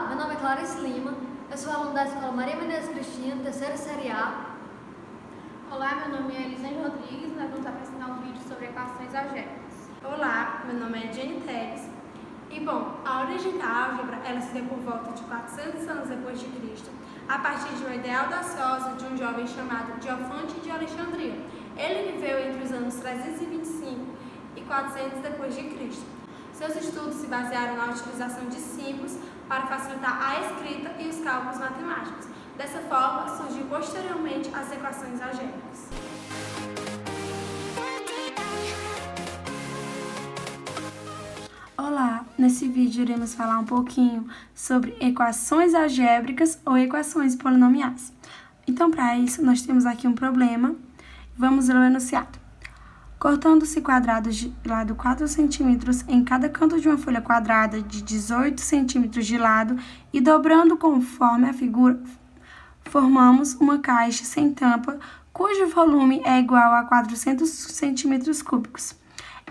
meu nome é Clarice Lima, eu sou aluna da Escola Maria Menezes Cristina, terceira série A. Olá, meu nome é Elisane Rodrigues, nós vamos apresentar um vídeo sobre equações algébricas. Olá, meu nome é Jenny Teles. E bom, a origem da álgebra, ela se deu por volta de 400 anos depois de Cristo, a partir de uma ideia audaciosa de um jovem chamado Diofante de Alexandria. Ele viveu entre os anos 325 e 400 depois de Cristo. Seus estudos se basearam na utilização de símbolos para facilitar a escrita e os cálculos matemáticos. Dessa forma, surgiu posteriormente as equações algébricas. Olá, nesse vídeo iremos falar um pouquinho sobre equações algébricas ou equações polinomiais. Então, para isso, nós temos aqui um problema. Vamos ler o enunciado. Cortando-se quadrados de lado 4 cm em cada canto de uma folha quadrada de 18 cm de lado e dobrando conforme a figura, formamos uma caixa sem tampa cujo volume é igual a 400 cm3.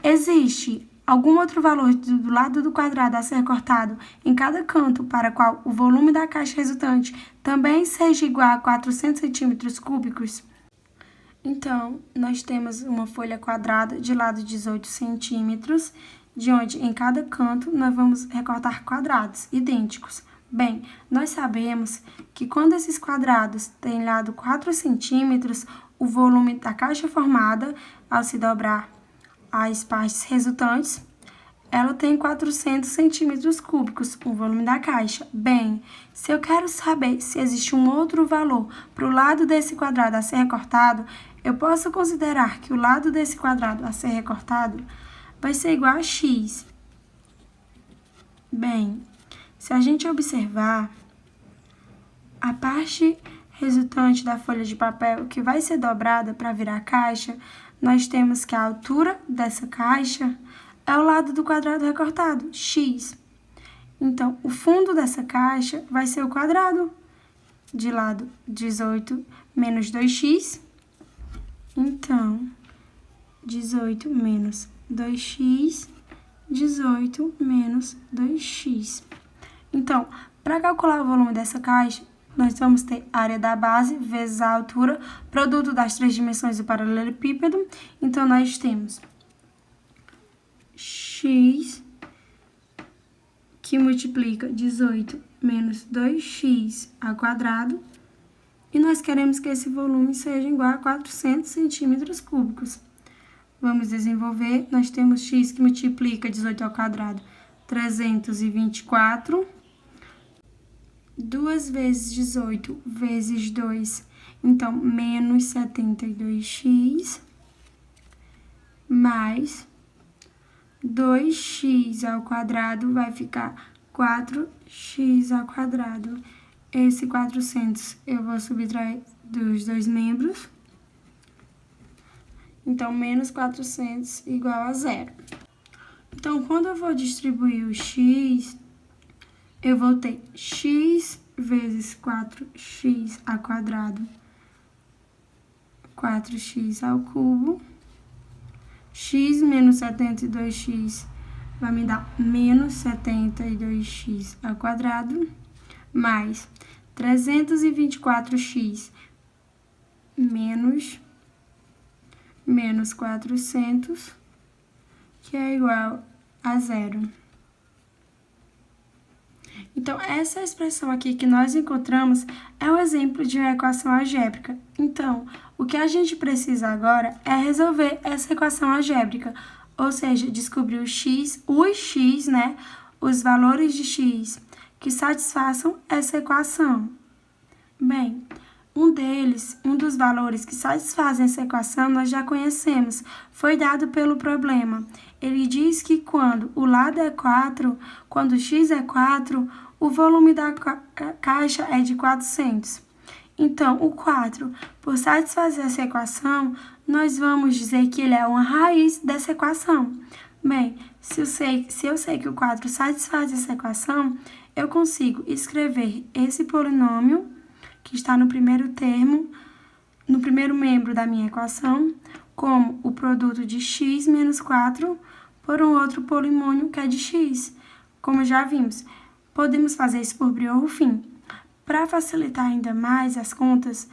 Existe algum outro valor do lado do quadrado a ser cortado em cada canto para qual o volume da caixa resultante também seja igual a 400 cm3? Então, nós temos uma folha quadrada de lado 18 centímetros, de onde em cada canto nós vamos recortar quadrados idênticos. Bem, nós sabemos que quando esses quadrados têm lado 4 centímetros, o volume da caixa formada, ao se dobrar as partes resultantes, ela tem 400 centímetros cúbicos, o volume da caixa. Bem, se eu quero saber se existe um outro valor para o lado desse quadrado a ser recortado, eu posso considerar que o lado desse quadrado a ser recortado vai ser igual a x. Bem, se a gente observar, a parte resultante da folha de papel que vai ser dobrada para virar caixa, nós temos que a altura dessa caixa é o lado do quadrado recortado, x. Então, o fundo dessa caixa vai ser o quadrado de lado 18 menos 2x. Então, 18 menos 2x, 18 menos 2x. Então, para calcular o volume dessa caixa, nós vamos ter a área da base vezes a altura, produto das três dimensões do paralelepípedo. Então, nós temos x, que multiplica 18 menos 2x ao quadrado, e nós queremos que esse volume seja igual a 400 centímetros cúbicos. Vamos desenvolver, nós temos x que multiplica 18 ao quadrado, 324, 2 vezes 18 vezes 2, então, menos 72x, mais 2x ao quadrado vai ficar 4x ao quadrado. Esse 400 eu vou subtrair dos dois membros. Então, menos 400 igual a zero. Então, quando eu vou distribuir o x, eu vou ter x vezes 4x ao quadrado, 4x ao cubo. X menos 72x vai me dar menos 72x ao quadrado, mais 324x menos 400, que é igual a zero. Então, essa expressão aqui que nós encontramos é um exemplo de uma equação algébrica. Então, o que a gente precisa agora é resolver essa equação algébrica, ou seja, descobrir os x, os valores de x que satisfaçam essa equação. Bem, um dos valores que satisfazem essa equação nós já conhecemos, foi dado pelo problema. Ele diz que quando o lado é 4, quando x é 4, o volume da caixa é de 400. Então, o 4, por satisfazer essa equação, nós vamos dizer que ele é uma raiz dessa equação. Bem, se eu sei que o 4 satisfaz essa equação, eu consigo escrever esse polinômio, que está no primeiro termo, no primeiro membro da minha equação, como o produto de x menos 4 por um outro polinômio que é de x. Como já vimos, podemos fazer isso por Briot-Ruffin. Para facilitar ainda mais as contas,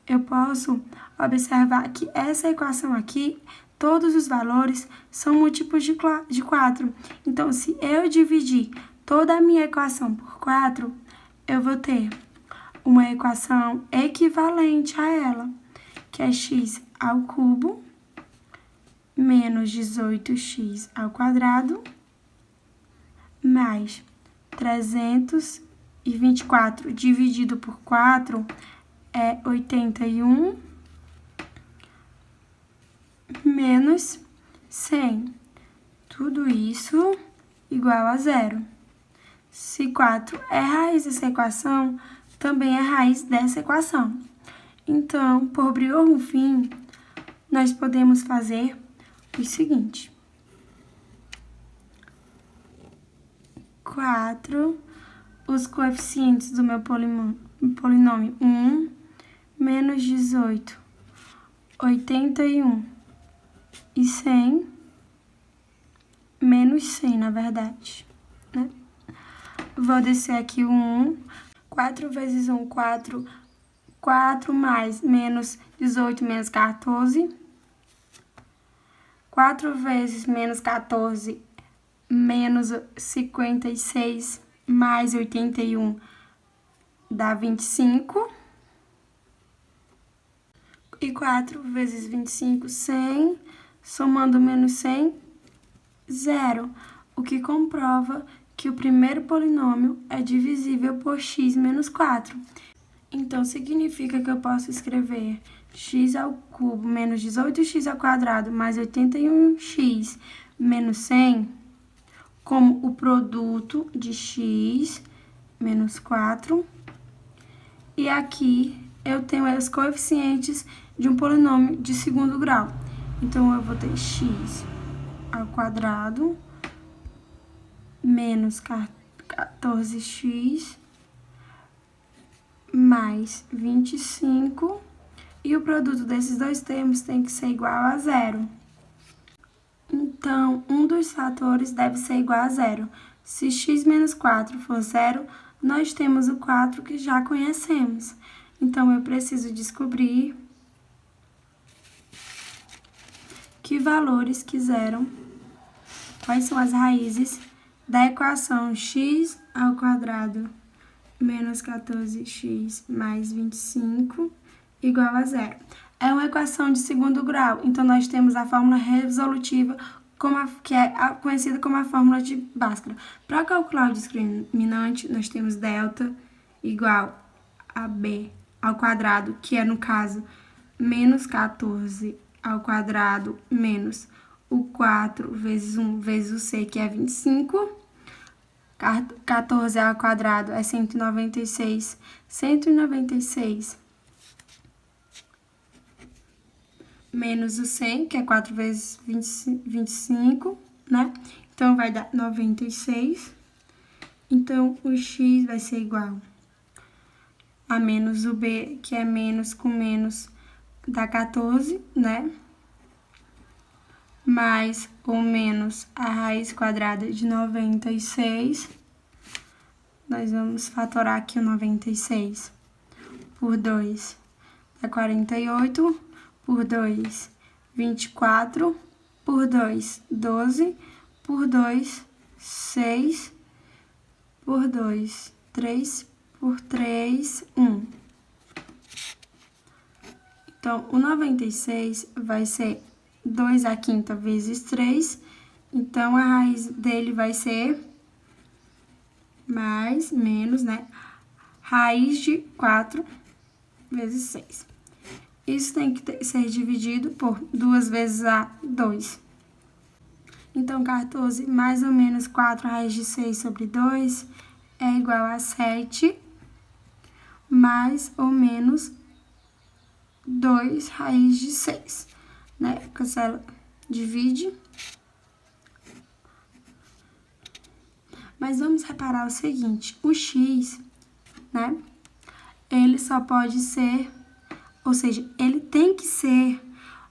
eu posso observar que essa equação aqui, todos os valores são múltiplos de 4. Então, se eu dividir toda a minha equação por 4, eu vou ter uma equação equivalente a ela, que é x ao cubo menos 18x ao quadrado mais 324 dividido por 4 é 81 menos 100. Tudo isso igual a 0. Se 4 é raiz dessa equação, também é raiz dessa equação. Então, por Briot-Ruffin, nós podemos fazer o seguinte. 4, os coeficientes do meu polinômio 1, menos 18, 81 e 100, menos 100, na verdade, né? Vou descer aqui o 1, 4 vezes 1, 4, 4 mais menos 18 menos 14, 4 vezes menos 14, menos 56, mais 81, dá 25. E 4 vezes 25, 100, somando menos 100, 0. O que comprova que o primeiro polinômio é divisível por x menos 4. Então, significa que eu posso escrever x ao cubo menos 18x ao quadrado mais 81x menos 100 como o produto de x menos 4. E aqui eu tenho os coeficientes de um polinômio de segundo grau. Então, eu vou ter x ao quadrado menos 14x mais 25, e o produto desses dois termos tem que ser igual a 0. Então, um dos fatores deve ser igual a 0. Se x menos 4 for 0, nós temos o 4 que já conhecemos. Então, eu preciso descobrir que valores quais são as raízes da equação x ao quadrado menos 14x mais 25 igual a 0. É uma equação de segundo grau, então nós temos a fórmula resolutiva, que é conhecida como a fórmula de Bhaskara. Para calcular o discriminante, nós temos delta igual a b ao quadrado, que é, no caso, menos 14 ao quadrado menos o 4 vezes 1 vezes o c, que é 25. 14 ao quadrado é 196. 196 menos o 100, que é 4 vezes 25, né? Então, vai dar 96. Então, o x vai ser igual a menos o b, que é menos com menos, dá 14, né? Mais ou menos a raiz quadrada de 96. Nós vamos fatorar aqui o 96 por 2, dá 48, por 2, 24, por 2, 12, por 2, 6, por 2, 3, por 3, 1. Então, o 96 vai ser 2 à quinta vezes 3, então a raiz dele vai ser mais, menos, né? Raiz de 4 vezes 6. Isso tem que ser dividido por 2 vezes a 2. Então, 14 mais ou menos 4 raiz de 6 sobre 2 é igual a 7, mais ou menos 2 raiz de 6. Né? Cancela, divide. Mas vamos reparar o seguinte, o x, né? Ele só pode ser, ou seja, ele tem que ser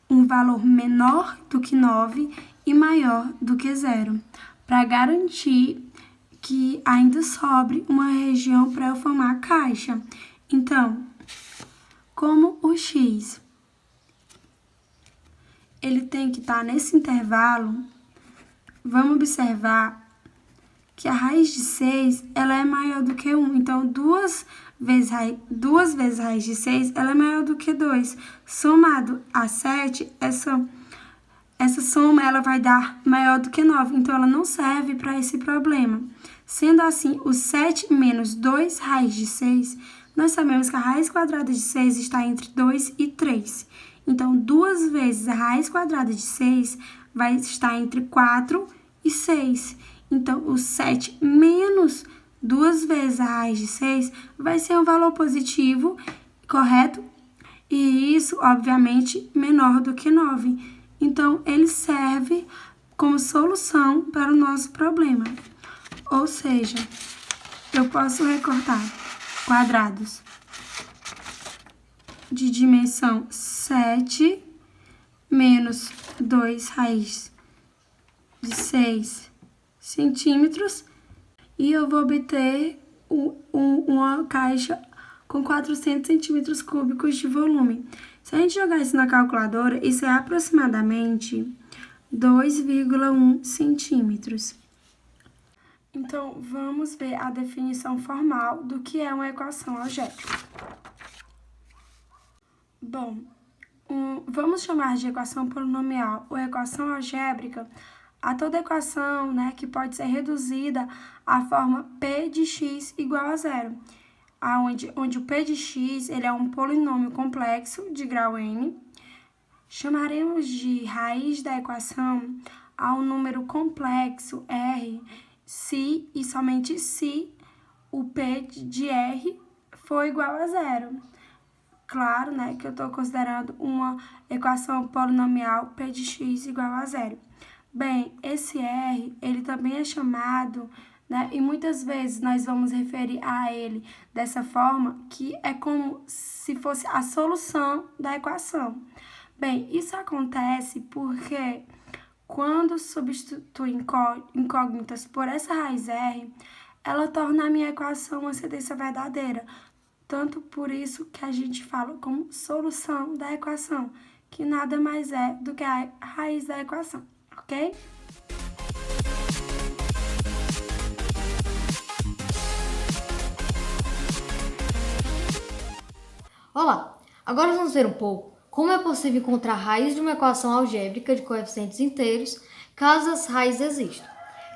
um valor menor do que 9 e maior do que 0, para garantir que ainda sobre uma região para eu formar a caixa. Então, como o x ele tem que estar nesse intervalo, vamos observar que a raiz de 6 ela é maior do que 1. Então, duas vezes a raiz de 6 ela é maior do que 2. Somado a 7, essa soma ela vai dar maior do que 9. Então, ela não serve para esse problema. Sendo assim, o 7 menos 2 raiz de 6, nós sabemos que a raiz quadrada de 6 está entre 2 e 3. Então, 2 vezes a raiz quadrada de 6 vai estar entre 4 e 6. Então, o 7 menos 2 vezes a raiz de 6 vai ser um valor positivo, correto? E isso, obviamente, menor do que 9. Então, ele serve como solução para o nosso problema. Ou seja, eu posso recortar quadrados de dimensão 7 menos 2 raiz de 6 centímetros e eu vou obter uma caixa com 400 centímetros cúbicos de volume. Se a gente jogar isso na calculadora, isso é aproximadamente 2,1 centímetros. Então, vamos ver a definição formal do que é uma equação algébrica. Bom, vamos chamar de equação polinomial ou equação algébrica a toda equação, que pode ser reduzida à forma P de x igual a zero, onde o P de x ele é um polinômio complexo de grau n. Chamaremos de raiz da equação ao número complexo R se e somente se o P de R for igual a zero. Claro, que eu estou considerando uma equação polinomial P de x igual a zero. Bem, esse R, ele também é chamado, e muitas vezes nós vamos referir a ele dessa forma, que é como se fosse a solução da equação. Bem, isso acontece porque quando substituo incógnitas por essa raiz R, ela torna a minha equação uma sentença verdadeira. Tanto por isso que a gente fala como solução da equação, que nada mais é do que a raiz da equação, ok? Olá, agora vamos ver um pouco como é possível encontrar a raiz de uma equação algébrica de coeficientes inteiros, caso as raízes existam.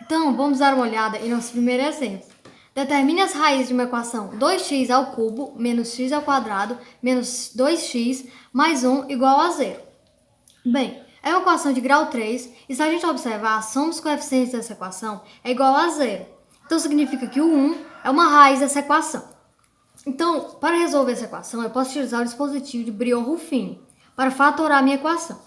Então, vamos dar uma olhada em nosso primeiro exemplo. Determine as raízes de uma equação 2x ao cubo menos x ao quadrado menos 2x mais 1 igual a zero. Bem, é uma equação de grau 3 e se a gente observar a soma dos coeficientes dessa equação é igual a zero. Então, significa que o 1 é uma raiz dessa equação. Então, para resolver essa equação, eu posso utilizar o dispositivo de Briot-Ruffini para fatorar a minha equação.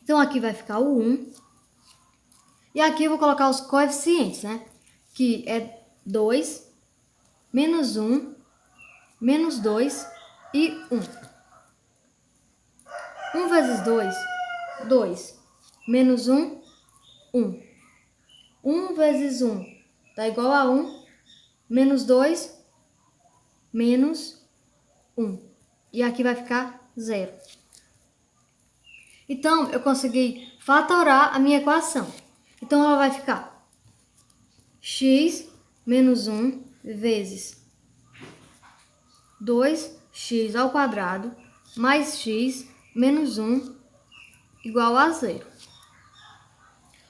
Então, aqui vai ficar o 1. E aqui eu vou colocar os coeficientes, que é 2, menos 1, menos 2 e 1. 1 vezes 2, 2. Menos 1, 1. 1 vezes 1 dá igual a 1. Menos 2, menos 1. E aqui vai ficar 0. Então, eu consegui fatorar a minha equação. Então, ela vai ficar x menos 1 vezes 2x ao quadrado mais x menos 1 igual a 0.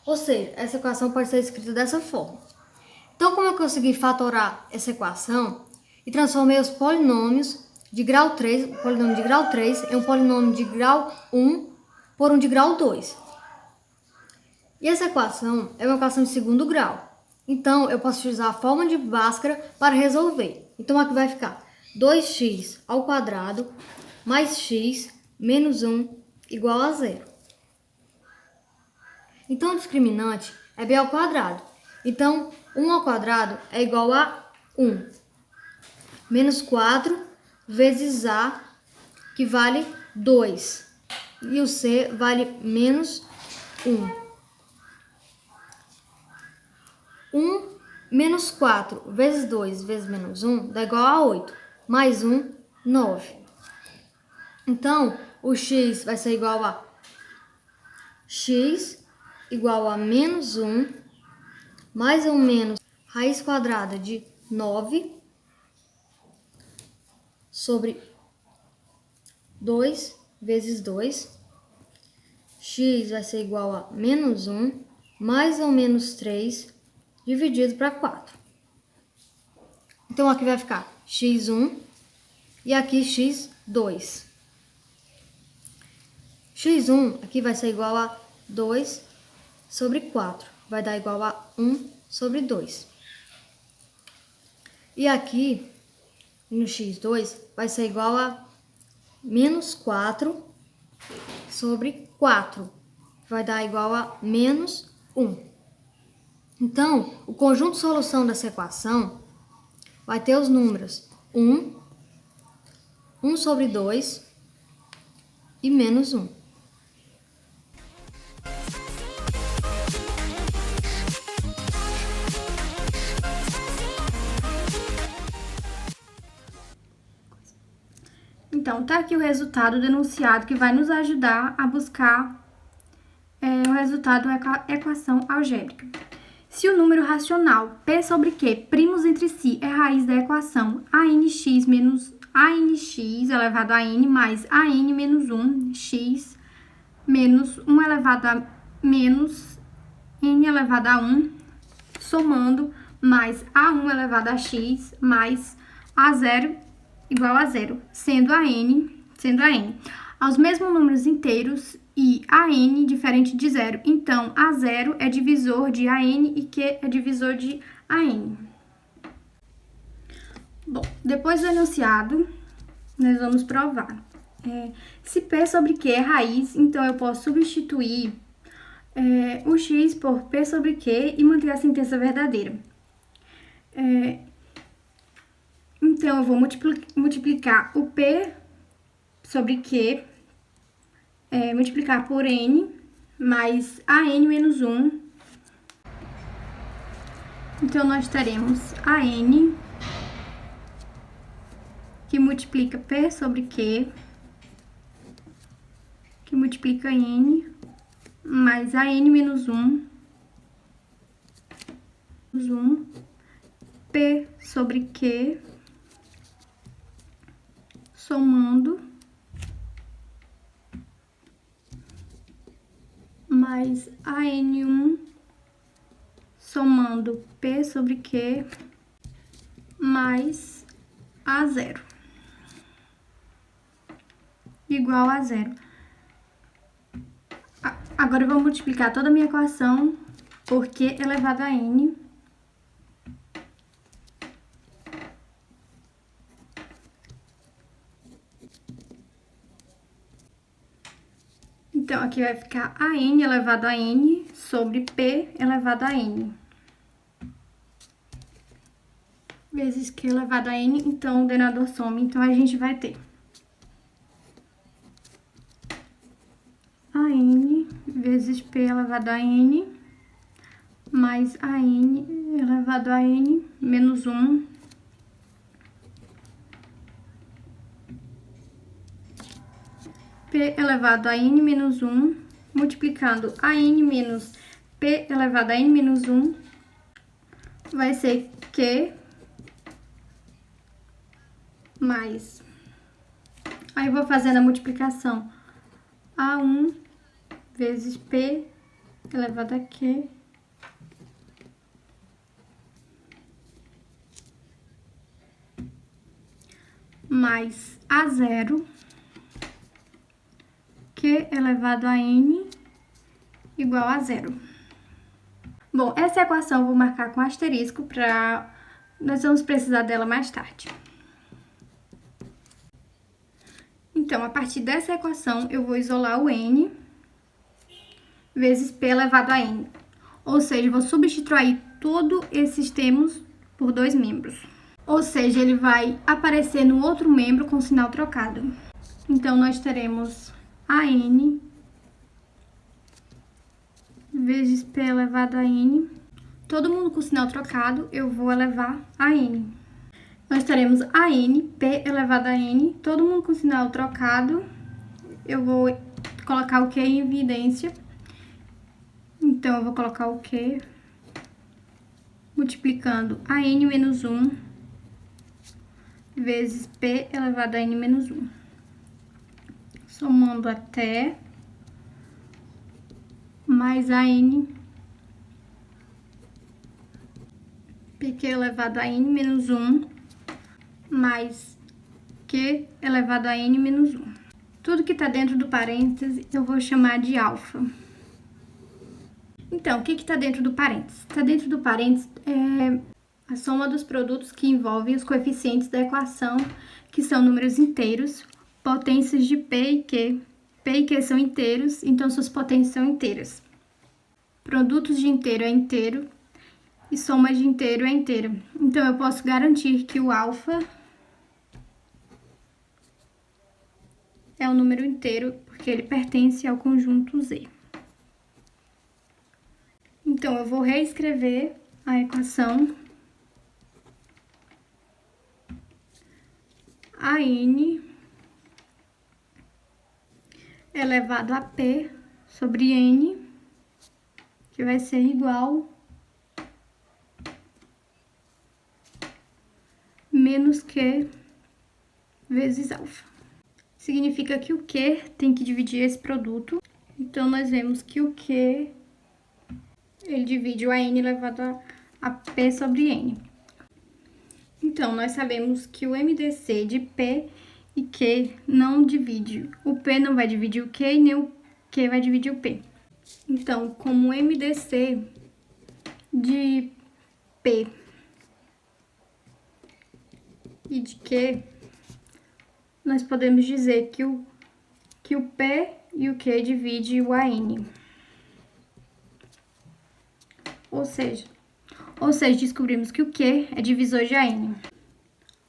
Ou seja, essa equação pode ser escrita dessa forma. Então, como eu consegui fatorar essa equação e transformei os polinômios de grau 3, o polinômio de grau 3 em um polinômio de grau 1 por um de grau 2. E essa equação é uma equação de segundo grau. Então, eu posso utilizar a fórmula de Bhaskara para resolver. Então, aqui vai ficar 2x ao quadrado mais x menos 1 igual a 0. Então, o discriminante é b ao quadrado. Então, 1 ao quadrado é igual a 1. Menos 4 vezes a, que vale 2. E o c vale menos 1. Menos 4 vezes 2 vezes menos 1 dá igual a 8. Mais 1, 9. Então, o x vai ser igual a x igual a menos 1 mais ou menos raiz quadrada de 9 sobre 2 vezes 2. X vai ser igual a menos 1 mais ou menos 3 dividido para 4. Então, aqui vai ficar x1 e aqui x2. x1 aqui vai ser igual a 2 sobre 4. Vai dar igual a 1 sobre 2. E aqui, no x2, vai ser igual a menos 4 sobre 4. Vai dar igual a menos 1. Então, o conjunto de solução dessa equação vai ter os números 1, 1 sobre 2 e menos 1. Então, tá aqui o resultado do enunciado que vai nos ajudar a buscar o resultado da equação algébrica. Se o número racional P sobre Q primos entre si é raiz da equação ANX menos ANX elevado a N mais AN menos 1, X menos 1 elevado a menos N elevado a 1, somando mais A1 elevado a X mais A0 igual a 0, sendo a N. Aos mesmos números inteiros e AN diferente de 0. Então, A0 é divisor de AN e Q é divisor de AN. Bom, depois do enunciado, nós vamos provar. Se P sobre Q é raiz, então eu posso substituir o X por P sobre Q e manter a sentença verdadeira. Então, eu vou multiplicar o P sobre Q, multiplicar por N, mais AN menos 1. Então, nós teremos AN, que multiplica P sobre Q, que multiplica N, mais AN menos 1, P sobre Q, somando, mais AN1, somando P sobre Q, mais A0, igual a 0. Agora eu vou multiplicar toda a minha equação por Q elevado a N. Então, aqui vai ficar AN elevado a N sobre P elevado a N. Vezes Q elevado a N, então o denominador some. Então, a gente vai ter AN vezes P elevado a N, mais AN elevado a N menos 1. P elevado a N menos 1, multiplicando AN menos P elevado a N menos 1, vai ser Q mais... Aí, eu vou fazendo a multiplicação. A1 vezes P elevado a Q mais A0 Q elevado a N igual a 0. Bom, essa equação eu vou marcar com asterisco nós vamos precisar dela mais tarde. Então, a partir dessa equação, eu vou isolar o N vezes P elevado a N. Ou seja, eu vou substituir todos esses termos por dois membros. Ou seja, ele vai aparecer no outro membro com sinal trocado. Então, nós teremos AN vezes P elevado a N. todo mundo com sinal trocado, eu vou elevar a n. Nós teremos a n, p elevado a n, todo mundo com sinal trocado, eu vou colocar o q em evidência. Então, eu vou colocar o q multiplicando a n menos 1 vezes p elevado a n menos 1. Somando até mais a n pq elevado a n menos 1 mais q elevado a n menos 1. Tudo que está dentro do parênteses eu vou chamar de alfa. Então, o que está dentro do parênteses? Está dentro do parênteses a soma dos produtos que envolvem os coeficientes da equação, que são números inteiros, potências de P e Q. P e Q são inteiros, então suas potências são inteiras. Produtos de inteiro é inteiro e soma de inteiro é inteira. Então, eu posso garantir que o alfa é um número inteiro, porque ele pertence ao conjunto Z. Então, eu vou reescrever a equação AN elevado a P sobre N, que vai ser igual menos Q vezes alfa. Significa que o Q tem que dividir esse produto. Então, nós vemos que o Q, ele divide o AN elevado a P sobre N. Então, nós sabemos que o MDC de P e Q não divide. O P não vai dividir o Q e nem o Q vai dividir o P. Então, como o MDC de P e de Q, nós podemos dizer que o P e o Q dividem o AN. Ou seja, descobrimos que o Q é divisor de AN.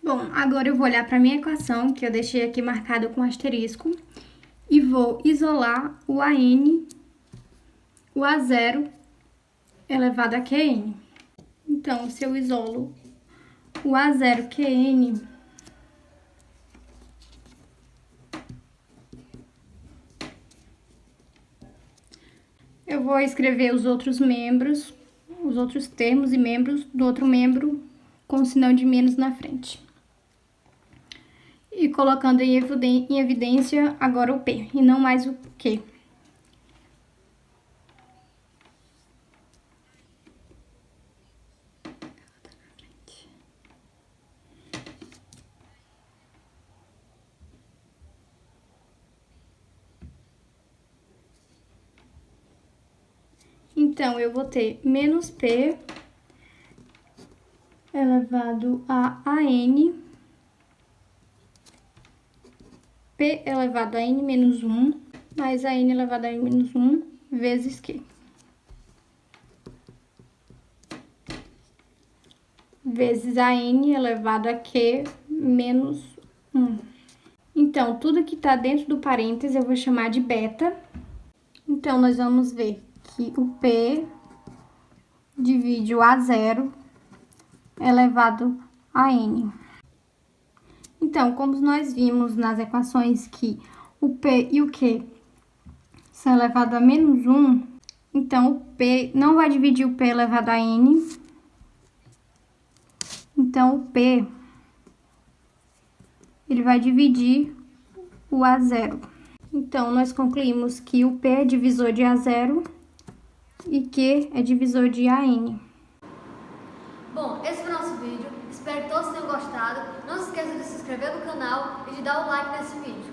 Bom, agora eu vou olhar para a minha equação, que eu deixei aqui marcada com asterisco, e vou isolar o AN, o A0 elevado a QN. Então, se eu isolo o A0 QN, eu vou escrever os outros membros, os outros termos e membros do outro membro com o sinal de menos na frente. E colocando em evidência agora o P e não mais o Q. Então, eu vou ter menos P elevado a AN, P elevado a N menos 1, mais a N elevado a N menos 1, vezes Q. Vezes a N elevado a Q menos 1. Então, tudo que está dentro do parênteses eu vou chamar de beta. Então, nós vamos ver que o P divide o A0 elevado a N. Então, como nós vimos nas equações que o P e o Q são elevados a menos 1, então o P não vai dividir o P elevado a N. Então, o P, ele vai dividir o A0. Então, nós concluímos que o P é divisor de A0 e Q é divisor de AN. Bom, esse foi o nosso vídeo. Espero que todos tenham gostado. Não se esqueça de se inscrever no canal e de dar o like nesse vídeo.